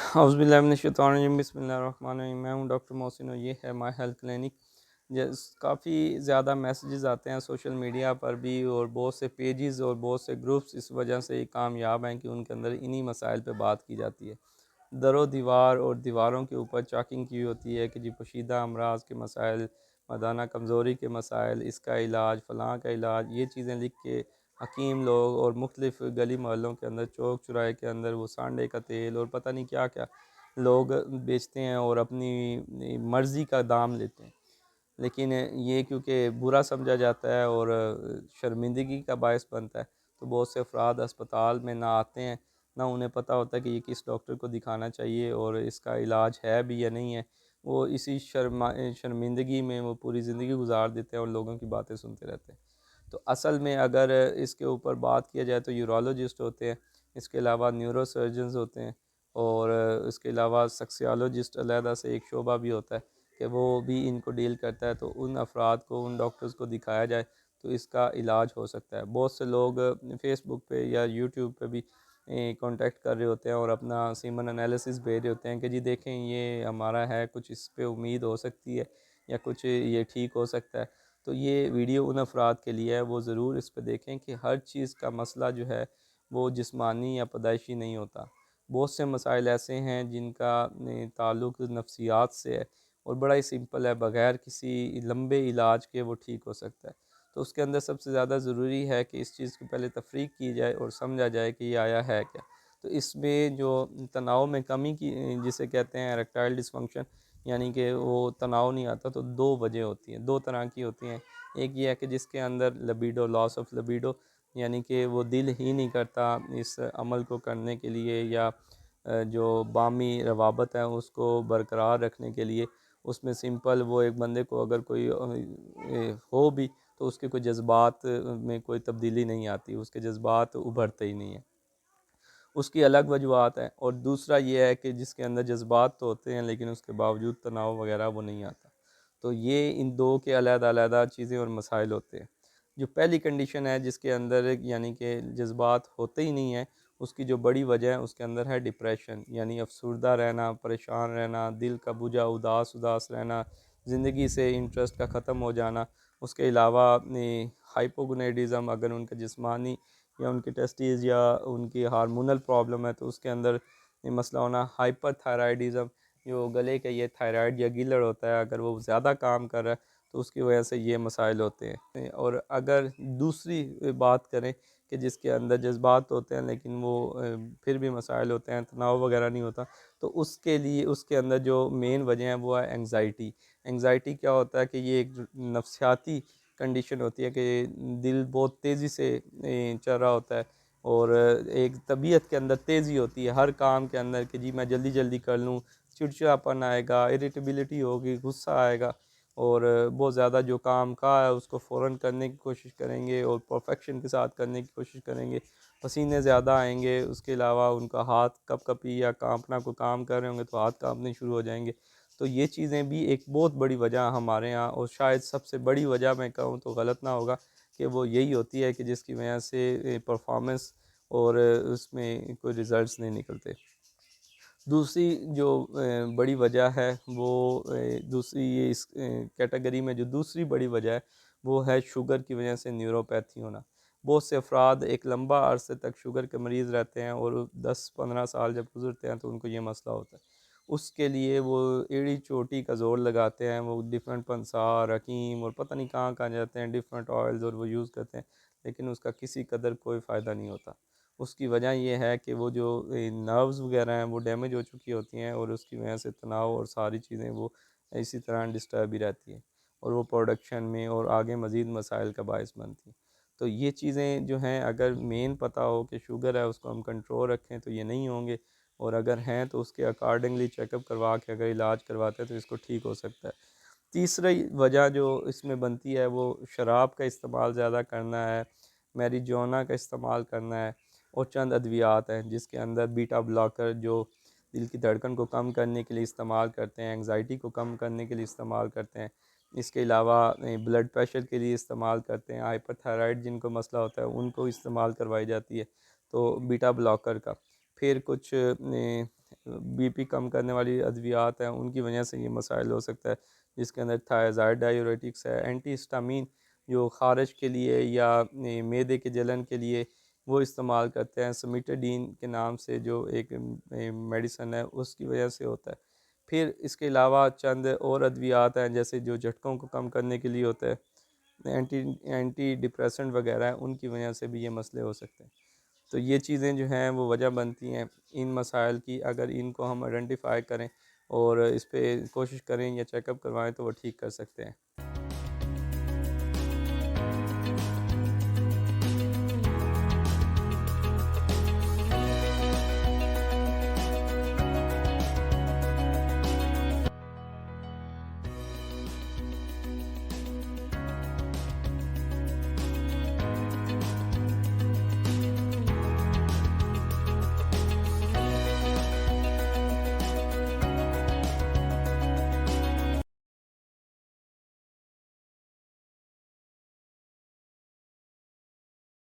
औज़ुबिल्लाहि बिस्मिल्लाहिर्रहमानिर्रहीम। मैं हूँ डॉक्टर मोहसिन और ये है माय हेल्थ क्लिनिक। जस काफ़ी ज़्यादा मैसेजेस आते हैं सोशल मीडिया पर भी, और बहुत से पेजेस और बहुत से ग्रुप्स इस वजह से कामयाब हैं कि उनके अंदर इन्हीं मसाइल पे बात की जाती है। दरो दीवार और दीवारों के ऊपर चाकिंग की होती है कि जी पोशीदा अमराज के मसाइल, मर्दाना कमज़ोरी के मसाइल, इसका इलाज, फ़लाँ का इलाज, ये चीज़ें लिख के हकीम लोग और मुख्तलिफ़ गली मोहल्लों के अंदर, चौक चौराहे के अंदर वो सांडे का तेल और पता नहीं क्या क्या लोग बेचते हैं और अपनी मर्ज़ी का दाम लेते हैं। लेकिन ये क्योंकि बुरा समझा जाता है और शर्मिंदगी का बायस बनता है, तो बहुत से अफराद अस्पताल में ना आते हैं, ना उन्हें पता होता कि ये किस डॉक्टर को दिखाना चाहिए और इसका इलाज है भी या नहीं है। वो इसी शर्मिंदगी में वो पूरी ज़िंदगी गुजार देते हैं और लोगों की बातें सुनते रहते हैं। तो असल में अगर इसके ऊपर बात किया जाए तो यूरोलॉजिस्ट होते हैं, इसके अलावा न्यूरो सर्जन्स होते हैं, और इसके अलावा सेक्सियोलॉजिस्ट अलहदा से एक शोबा भी होता है कि वो भी इनको डील करता है। तो उन अफराद को, उन डॉक्टर्स को दिखाया जाए तो इसका इलाज हो सकता है। बहुत से लोग फेसबुक पे या यूट्यूब पे भी कांटेक्ट कर रहे होते हैं और अपना सीमन एनालिसिस भेज रहे होते हैं कि जी देखें ये हमारा है, कुछ इस पे उम्मीद हो सकती है या कुछ ये ठीक हो सकता है। तो ये वीडियो उन अफराद के लिए है, वो ज़रूर इस पे देखें कि हर चीज़ का मसला जो है वो जिस्मानी या पैदाइशी नहीं होता। बहुत से मसाइल ऐसे हैं जिनका ताल्लुक़ नफ्सियात से है और बड़ा ही सिंपल है, बग़ैर किसी लंबे इलाज के वो ठीक हो सकता है। तो उसके अंदर सबसे ज़्यादा ज़रूरी है कि इस चीज़ की पहले तफ़रीक की जाए और समझा जाए कि ये आया है क्या। तो इसमें जो तनाव में कमी की जिसे कहते हैं इरेक्टाइल डिसफंक्शन, यानी कि वो तनाव नहीं आता, तो 2 वजह होती हैं, 2 तरह की होती हैं। एक ये है कि जिसके अंदर लिबिडो, लॉस ऑफ लिबिडो, यानी कि वो दिल ही नहीं करता इस अमल को करने के लिए, या जो बामी रवाबत है उसको बरकरार रखने के लिए। उसमें सिंपल वो एक बंदे को अगर कोई हो भी तो उसके कोई जज़्बात में कोई तब्दीली नहीं आती, उसके जज़्बात उभरते ही नहीं हैं। उसकी अलग वजूहत हैं। और दूसरा ये है कि जिसके अंदर जज़्बात तो होते हैं लेकिन उसके बावजूद तनाव वगैरह वो नहीं आता। तो ये इन 2 के अलग-अलग चीज़ें और मसाइल होते हैं। जो पहली कंडीशन है जिसके अंदर यानी कि जज़्बात होते ही नहीं हैं, उसकी जो बड़ी वजह है उसके अंदर है डिप्रेशन, यानी अफ़सुर्दा रहना, परेशान रहना, दिल का बुझा उदास-उदास रहना, ज़िंदगी से इंटरेस्ट का ख़त्म हो जाना। उसके अलावा हाइपोगोनाइडिज़म, अगर उनका जिस्मानी या उनकी टेस्टीज़ या उनकी हार्मोनल प्रॉब्लम है तो उसके अंदर ये मसला होना। हाइपरथायराइडिज़म, जो गले का ये थायराइड या गीलड़ होता है, अगर वो ज़्यादा काम कर रहा है तो उसकी वजह से ये मसाइल होते हैं। और अगर दूसरी बात करें कि जिसके अंदर जज्बात होते हैं लेकिन वो फिर भी मसाइल होते हैं, तनाव वगैरह नहीं होता, तो उसके लिए उसके अंदर जो मेन वजह है वो है एंग्ज़ायटी। एंग्ज़ायटी क्या होता है कि ये एक नफ्सियाती कंडीशन होती है कि दिल बहुत तेज़ी से चल रहा होता है, और एक तबीयत के अंदर तेज़ी होती है हर काम के अंदर कि जी मैं जल्दी जल्दी कर लूँ। चिड़चिड़ापन आएगा, इरिटेबिलिटी होगी, गुस्सा आएगा, और बहुत ज़्यादा जो काम का है उसको फ़ौरन करने की कोशिश करेंगे और परफेक्शन के साथ करने की कोशिश करेंगे। पसीने ज़्यादा आएंगे, उसके अलावा उनका हाथ कँपी या काँपना, कोई काम कर रहे होंगे तो हाथ काँपने शुरू हो जाएंगे। तो ये चीज़ें भी एक बहुत बड़ी वजह हमारे यहाँ, और शायद सबसे बड़ी वजह मैं कहूँ तो गलत ना होगा कि वो यही होती है कि जिसकी वजह से परफॉर्मेंस और उसमें कोई रिज़ल्ट्स नहीं निकलते। दूसरी जो बड़ी वजह है वो दूसरी ये इस कैटेगरी में जो दूसरी बड़ी वजह है वो है शुगर की वजह से न्यूरोपैथी होना। बहुत से अफराद एक लंबा अरसे तक शुगर के मरीज़ रहते हैं और 10-15 साल जब गुज़रते हैं तो उनको ये मसला होता है। उसके लिए वो एड़ी चोटी का ज़ोर लगाते हैं, वो डिफरेंट पंसार, हकीम और पता नहीं कहाँ-कहाँ जाते हैं, डिफरेंट ऑयल्स और वो यूज़ करते हैं, लेकिन उसका किसी कदर कोई फ़ायदा नहीं होता। उसकी वजह ये है कि वो जो नर्व्स वगैरह हैं वो डैमेज हो चुकी होती हैं, और उसकी वजह से तनाव और सारी चीज़ें वो इसी तरह डिस्टर्ब ही रहती हैं, और वो प्रोडक्शन में और आगे मज़ीद मसाइल का बायस बनती हैं। तो ये चीज़ें जो हैं, अगर मेन पता हो कि शुगर है उसको हम कंट्रोल रखें तो ये नहीं होंगे, और अगर हैं तो उसके अकॉर्डिंगली चेकअप करवा के अगर इलाज करवाते हैं तो इसको ठीक हो सकता है। तीसरी वजह जो इसमें बनती है वो शराब का इस्तेमाल ज़्यादा करना है, मैरिजुआना का इस्तेमाल करना है, और चंद अद्वियात हैं जिसके अंदर बीटा ब्लॉकर जो दिल की धड़कन को कम करने के लिए इस्तेमाल करते हैं, एंग्ज़ायटी को कम करने के लिए इस्तेमाल करते हैं। इसके अलावा ब्लड प्रेशर के लिए इस्तेमाल करते हैं, हाइपरथायराइड जिनको मसला होता है उनको इस्तेमाल करवाई जाती है, तो बीटा ब्लॉकर का। फिर कुछ बीपी कम करने वाली अद्वियात हैं, उनकी वजह से ये मसाइल हो सकता है, जिसके अंदर थायराइड डायूरेटिक्स है, एंटीहिस्टामीन जो ख़ारिश के लिए या मैदे के जलन के लिए वो इस्तेमाल करते हैं, समिटाडीन के नाम से जो एक मेडिसन है, उसकी वजह से होता है। फिर इसके अलावा चंद और अद्वियात हैं, जैसे जो झटकों को कम करने के लिए होता है, एंटी एंटी डिप्रेसेंट वगैरह हैं, उनकी वजह से भी ये मसले हो सकते हैं। तो ये चीज़ें जो हैं वो वजह बनती हैं इन मसाइल की। अगर इनको हम आइडेंटिफाई करें और इस पे कोशिश करें या चेकअप करवाएं तो वो ठीक कर सकते हैं।